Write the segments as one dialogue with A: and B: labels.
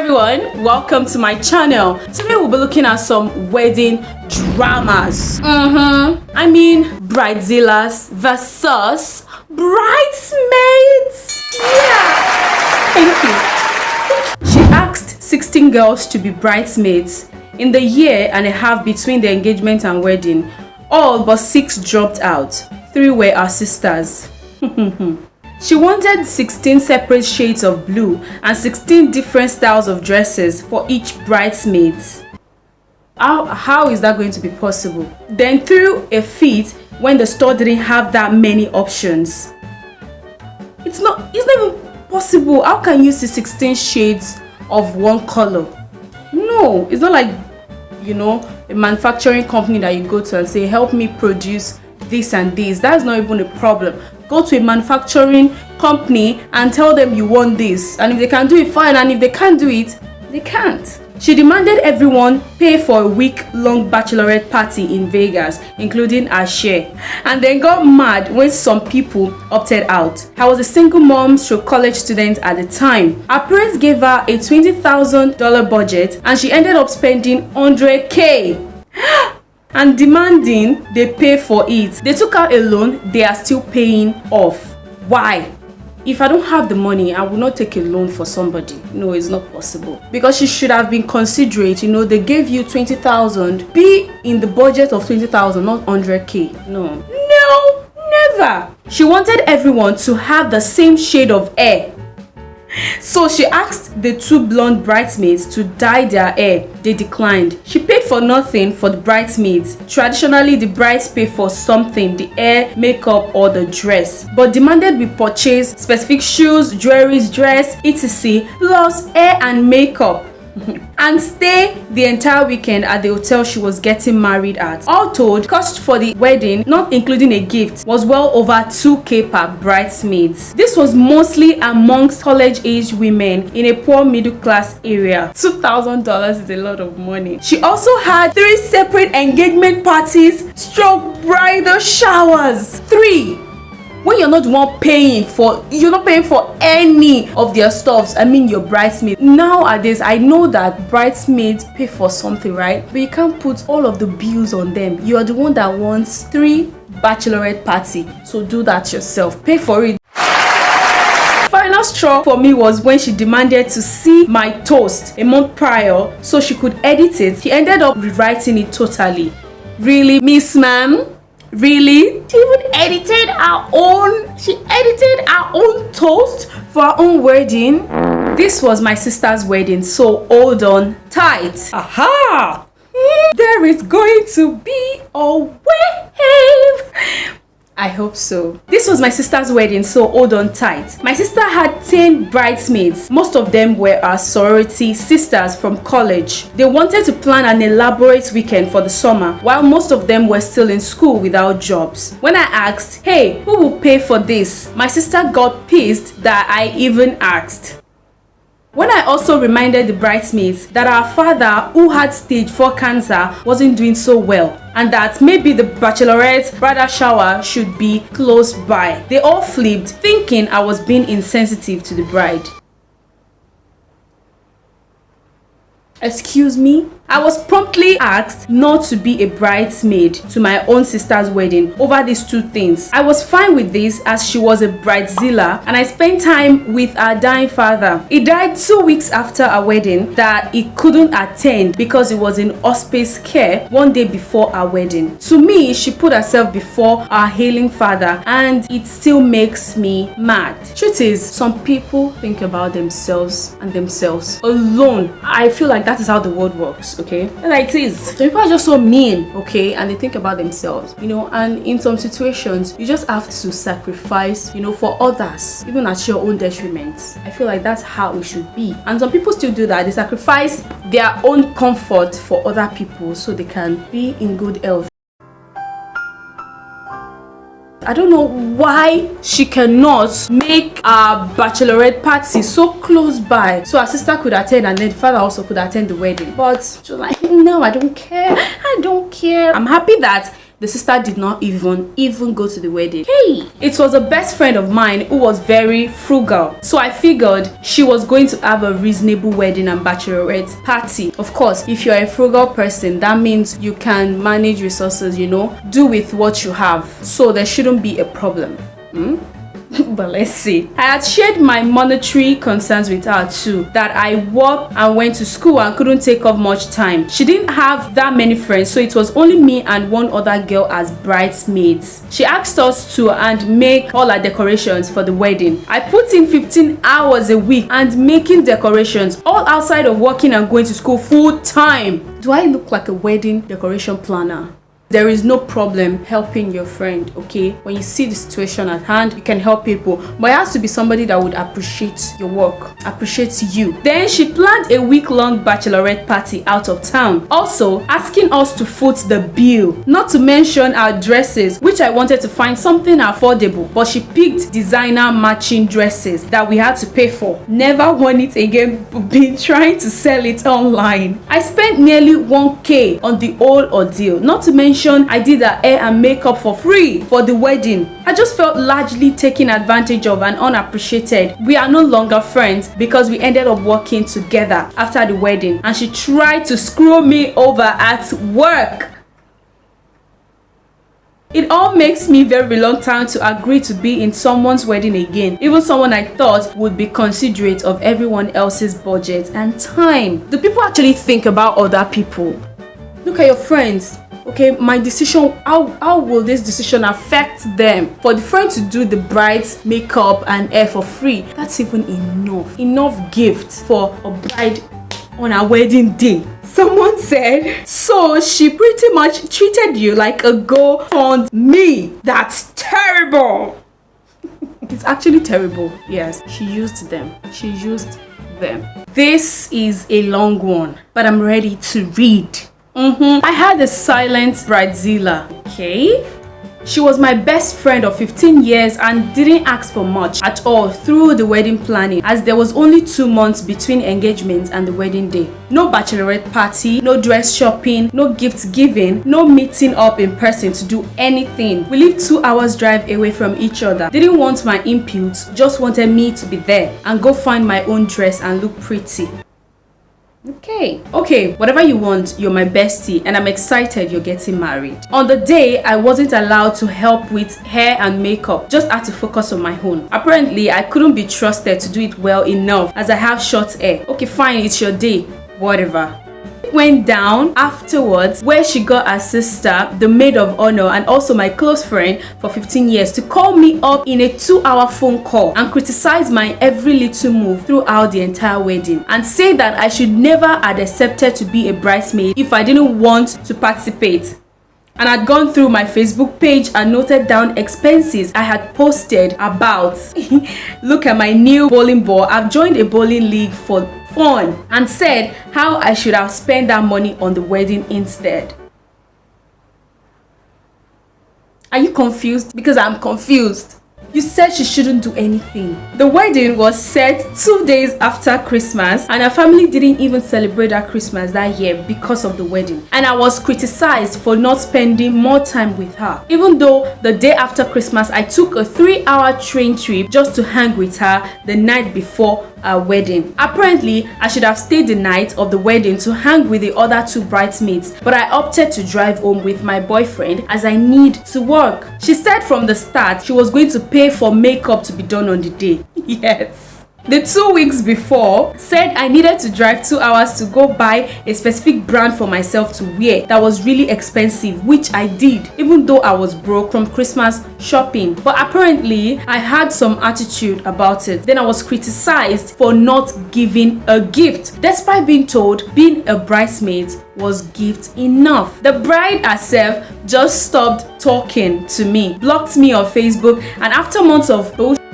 A: everyone, welcome to my channel. Today we'll be looking at some wedding dramas. I mean bridezillas versus bridesmaids. Yeah, thank you. She asked 16 girls to be bridesmaids in the year and a half between the engagement and wedding. All but 6 dropped out. 3 were our sisters. She wanted 16 separate shades of blue and 16 different styles of dresses for each bridesmaids. How is that going to be possible? Then threw a fit when the store didn't have that many options. It's not even possible. How can you see 16 shades of one color? No, it's not like, you know, a manufacturing company that you go to and say, help me produce this and this. That's not even a problem. Go to a manufacturing company and tell them you want this, and if they can do it, fine, and if they can't do it, they can't. She demanded everyone pay for a week-long bachelorette party in Vegas, including her share, and then got mad when some people opted out. I was a single mom / college student at the time. Her parents gave her a $20,000 budget and she ended up spending $100K and demanding they pay for it. They took out a loan they are still paying off. Why? If I don't have the money, I will not take a loan for somebody. No, it's not possible. Because she should have been considerate. You know, they gave you 20,000. Be in the budget of 20,000, not 100K. No, never. She wanted everyone to have the same shade of hair. So she asked the 2 blonde bridesmaids to dye their hair. They declined. She paid for nothing for the bridesmaids. Traditionally, the brides pay for something, the hair, makeup, or the dress, but demanded we purchase specific shoes, jewelry, dress, etc. plus hair and makeup. And stay the entire weekend at the hotel she was getting married at. All told, cost for the wedding, not including a gift, was well over $2K per bridesmaids. This was mostly amongst college-aged women in a poor middle-class area. $2,000 is a lot of money. She also had 3 separate engagement parties / bridal showers. 3. When you're not the one paying for, you're not paying for any of their stuffs. I mean your bridesmaid. Nowadays, I know that bridesmaids pay for something, right? But you can't put all of the bills on them. You are the one that wants 3 bachelorette party. So do that yourself. Pay for it. Final straw for me was when she demanded to see my toast a month prior so she could edit it. She ended up rewriting it totally. Really, Miss Ma'am? Really? She even edited her own toast for her own wedding. This was my sister's wedding, so hold on tight. Aha! There is going to be a wave. I hope so. This was my sister's wedding, so hold on tight. My sister had 10 bridesmaids. Most of them were our sorority sisters from college. They wanted to plan an elaborate weekend for the summer, while most of them were still in school without jobs. When I asked, hey, who will pay for this? My sister got pissed that I even asked. When I also reminded the bridesmaids that our father, who had stage 4 cancer, wasn't doing so well, and that maybe the bachelorette bridal shower should be close by, they all flipped, thinking I was being insensitive to the bride. Excuse me? I was promptly asked not to be a bridesmaid to my own sister's wedding over these 2 things. I was fine with this as she was a bridezilla and I spent time with our dying father. He died 2 weeks after our wedding that he couldn't attend because he was in hospice care 1 day before our wedding. To me, she put herself before our healing father and it still makes me mad. Truth is, some people think about themselves and themselves alone. I feel like that is how the world works, okay? Like it is. So people are just so mean, okay? And they think about themselves, you know, and in some situations, you just have to sacrifice, you know, for others, even at your own detriment. I feel like that's how it should be. And some people still do that. They sacrifice their own comfort for other people so they can be in good health. I don't know why she cannot make a bachelorette party so close by so her sister could attend and then the father also could attend the wedding. But she was like, no, I don't care. I'm happy that The sister did not even go to the wedding. Hey, it was a best friend of mine who was very frugal, so I figured she was going to have a reasonable wedding and bachelorette party. Of course, if you're a frugal person, that means you can manage resources, do with what you have, so there shouldn't be a problem. But let's see. I had shared my monetary concerns with her too, that I worked and went to school and couldn't take up much time. She didn't have that many friends, so it was only me and one other girl as bridesmaids. She asked us to make all our decorations for the wedding. I put in 15 hours a week and making decorations, all outside of working and going to school full time. Do I look like a wedding decoration planner? There is no problem helping your friend, okay? When you see the situation at hand, you can help people. But it has to be somebody that would appreciate your work, appreciate you. Then she planned a week-long bachelorette party out of town, also asking us to foot the bill. Not to mention our dresses, which I wanted to find something affordable, but she picked designer matching dresses that we had to pay for. Never worn it again, been trying to sell it online. I spent nearly 1K on the whole ordeal, not to mention I did her hair and makeup for free for the wedding. I just felt largely taken advantage of and unappreciated. We are no longer friends because we ended up working together after the wedding, and she tried to screw me over at work. It all makes me very reluctant to agree to be in someone's wedding again, even someone I thought would be considerate of everyone else's budget and time. Do people actually think about other people? Look at your friends. Okay, my decision, how will this decision affect them? For the friend to do the bride's makeup and hair for free, that's even enough gift for a bride on her wedding day. Someone said, so she pretty much treated you like a GoFundMe. That's terrible. It's actually terrible. Yes, she used them. This is a long one, but I'm ready to read. I had a silent bridezilla, okay? She was my best friend of 15 years and didn't ask for much at all through the wedding planning, as there was only 2 months between engagement and the wedding day. No bachelorette party, no dress shopping, no gift giving, no meeting up in person to do anything. We lived 2 hours drive away from each other. Didn't want my input, just wanted me to be there and go find my own dress and look pretty. Okay, whatever you want, you're my bestie and I'm excited you're getting married. On the day, I wasn't allowed to help with hair and makeup, just had to focus on my own. Apparently, I couldn't be trusted to do it well enough as I have short hair. Okay, fine, it's your day, whatever. Went down afterwards, where she got her sister, the maid of honor, and also my close friend for 15 years to call me up in a 2-hour phone call and criticize my every little move throughout the entire wedding and say that I should never have accepted to be a bridesmaid if I didn't want to participate. And I'd gone through my Facebook page and noted down expenses I had posted about. Look at my new bowling ball. I've joined a bowling league for fun, and said how I should have spent that money on the wedding instead. Are you confused? Because I'm confused. You said she shouldn't do anything. The wedding was set 2 days after Christmas, and her family didn't even celebrate her Christmas that year because of the wedding. And I was criticized for not spending more time with her, even though the day after Christmas I took a 3-hour train trip just to hang with her the night before our wedding. Apparently, I should have stayed the night of the wedding to hang with the other 2 bridesmaids, but I opted to drive home with my boyfriend as I need to work. She said from the start she was going to pay for makeup to be done on the day. Yes. The 2 weeks before, said I needed to drive 2 hours to go buy a specific brand for myself to wear that was really expensive, which I did, even though I was broke from Christmas shopping. But apparently, I had some attitude about it. Then I was criticized for not giving a gift, despite being told being a bridesmaid was gift enough. The bride herself just stopped talking to me, blocked me on Facebook, and after months of bullshit,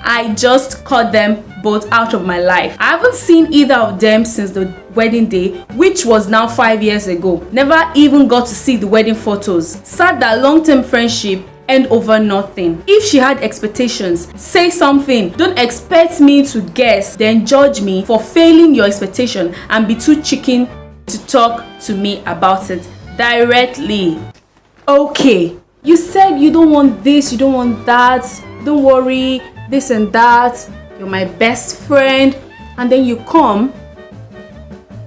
A: I just cut them both out of my life. I haven't seen either of them since the wedding day, which was now 5 years ago. Never even got to see the wedding photos. Sad that long-term friendship end over nothing. If she had expectations, say something. Don't expect me to guess, then judge me for failing your expectation and be too chicken to talk to me about it directly. Okay, you said you don't want this, you don't want that, don't worry, this and that, you're my best friend, and then you come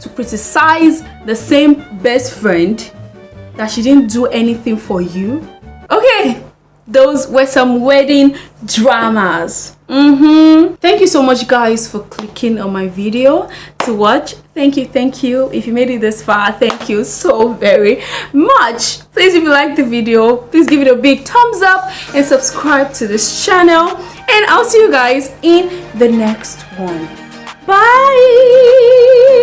A: to criticize the same best friend that she didn't do anything for you. Okay, those were some wedding dramas. Thank you so much guys for clicking on my video to watch. Thank you. If you made it this far, thank you so very much. Please, if you like the video, please give it a big thumbs up and subscribe to this channel, and I'll see you guys in the next one. Bye.